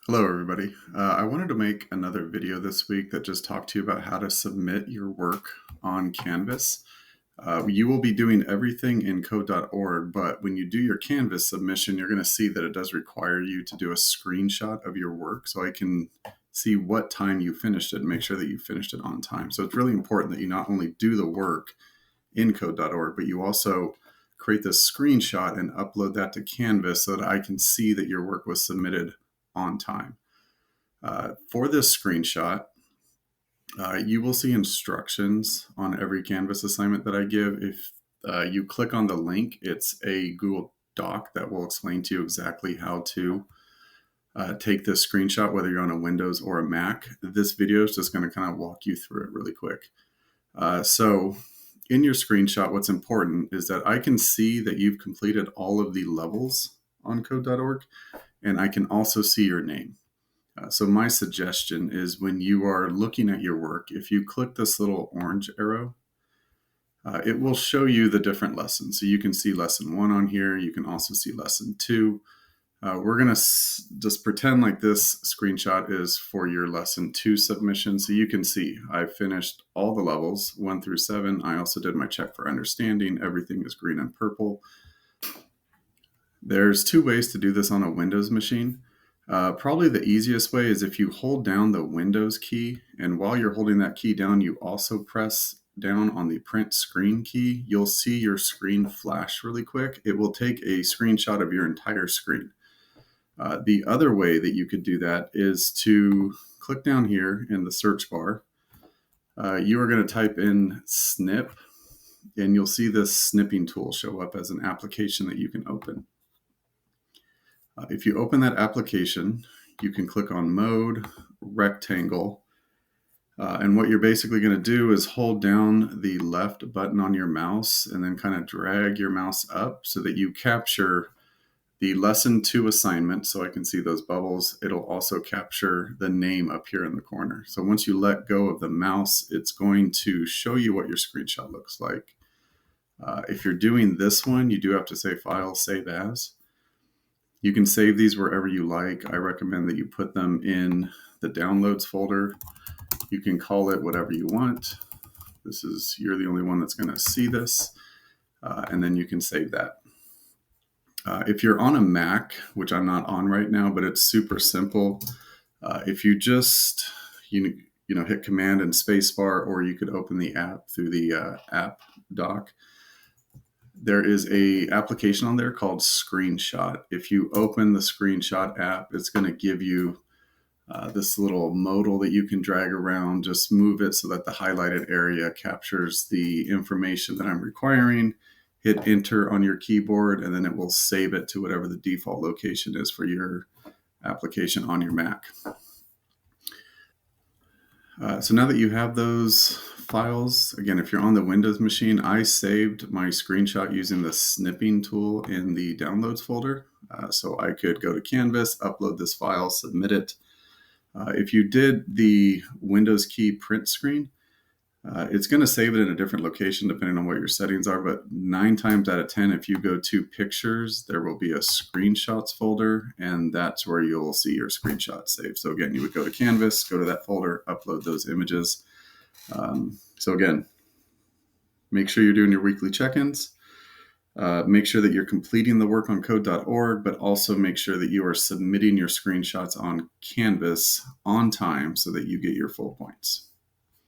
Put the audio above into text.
Hello, everybody. I wanted to make another video this week that just talked to you about how to submit your work on Canvas. You will be doing everything in code.org, but when you do your Canvas submission, you're going to see that it does require you to do a screenshot of your work so I can see what time you finished it and make sure that you finished it on time. So it's really important that you not only do the work in code.org, but you also create this screenshot and upload that to Canvas so that I can see that your work was submitted on time. For this screenshot, you will see instructions on every Canvas assignment that I give. If you click on the link, it's a Google Doc that will explain to you exactly how to take this screenshot, whether you're on a Windows or a Mac. This video is just going to kind of walk you through it really quick. So in your screenshot, what's important is that I can see that you've completed all of the levels on code.org, and I can also see your name. So my suggestion is when you are looking at your work, if you click this little orange arrow, it will show you the different lessons. So you can see lesson 1 on here. You can also see lesson 2. We're going to just pretend like this screenshot is for your lesson 2 submission. So you can see I finished all the levels 1 through 7. I also did my check for understanding. Everything is green and purple. There's 2 ways to do this on a Windows machine. Probably the easiest way is if you hold down the Windows key, and while you're holding that key down, you also press down on the print screen key. You'll see your screen flash really quick. It will take a screenshot of your entire screen. The other way that you could do that is to click down here in the search bar. You are going to type in snip, and you'll see this snipping tool show up as an application that you can open. If you open that application, you can click on Mode, Rectangle, and what you're basically going to do is hold down the left button on your mouse and then kind of drag your mouse up so that you capture the lesson 2 assignment. So I can see those bubbles. It'll also capture the name up here in the corner. So once you let go of the mouse, it's going to show you what your screenshot looks like. If you're doing this one, you do have to say File, Save As. You can save these wherever you like. I recommend that you put them in the downloads folder. You can call it whatever you want. You're the only one that's going to see this, and then you can save that. If you're on a Mac, which I'm not on right now, but it's super simple. If you just hit Command and Spacebar, or you could open the app through the app dock. There is a application on there called Screenshot. If you open the Screenshot app, it's going to give you this little modal that you can drag around. Just move it so that the highlighted area captures the information that I'm requiring. Hit enter on your keyboard, and then it will save it to whatever the default location is for your application on your Mac. So now that you have those files, again, if you're on the Windows machine, I saved my screenshot using the snipping tool in the downloads folder. So I could go to Canvas, upload this file, submit it. If you did the Windows key print screen, it's going to save it in a different location depending on what your settings are, but 9 times out of 10, if you go to Pictures, there will be a Screenshots folder, and that's where you'll see your screenshots saved. So again, you would go to Canvas, go to that folder, upload those images. So again, make sure you're doing your weekly check-ins. Make sure that you're completing the work on code.org, but also make sure that you are submitting your screenshots on Canvas on time so that you get your full points.